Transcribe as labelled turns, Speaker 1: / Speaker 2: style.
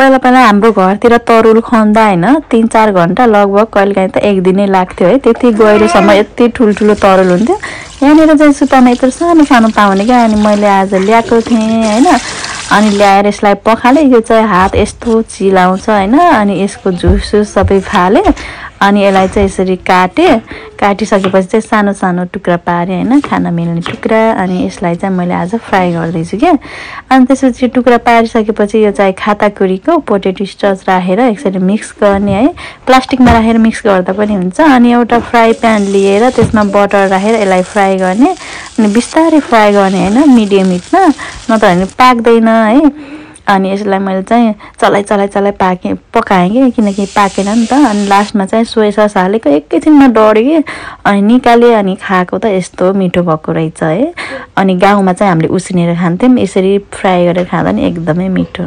Speaker 1: पहिला पहिला हाम्रो घरतिर तरुल खन्दा हैन 3-4 घण्टा लगभग कहिलेकाहीँ त एक दिनै लाग्थ्यो है। त्यति गहिरोसम्म यति ठुल्ठुलो तरुल हुन्थ्यो। यहाँनिर चाहिँ सुतामा यत्रो सानो सानो पाउने क्या। अनि मैले आज ल्याएको थिएँ हैन। अनि ल्याएर यसलाई पखाले। यो चाहिँ हात यस्तो चिलाउँछ हैन। अनि यसको झुस सबै फाले। अनि यसलाई चाहिँ यसरी काटिसकेपछि चाहिँ सानो सानो टुक्रा पारे हैन, खाना मिल्ने टुक्रा। अनि यसलाई चाहिँ मैले आज फ्राई गर्दैछु के। अनि त्यसपछि टुक्रा पारिसकेपछि यो चाहिँ खाताकुरीको पोटेटो स्टच राखेर यसरी मिक्स गर्ने है। प्लास्टिकमा राखेर मिक्स गर्दा पनि हुन्छ। अनि एउटा फ्राई प्यान लिएर त्यसमा बटर राखेर यसलाई फ्राई गर्ने। अनि बिस्तारै फ्राई गर्ने हैन, मिडियम हिटमा, नत्र भने पाक्दैन है। अनि यसलाई मैले चाहिँ चलाइ पकाएँ कि, किनकि पाकेन नि त। अनि लास्टमा चाहिँ सोया सस हालेको, एकैछिनमा डढ्यो कि। अनि निकालेँ अनि खाएको त यस्तो मिठो भएको रहेछ है। अनि गाउँमा चाहिँ हामीले उसिनेर खान्थ्यौँ, यसरी फ्राई गरेर खाँदा नि एकदमै मिठो।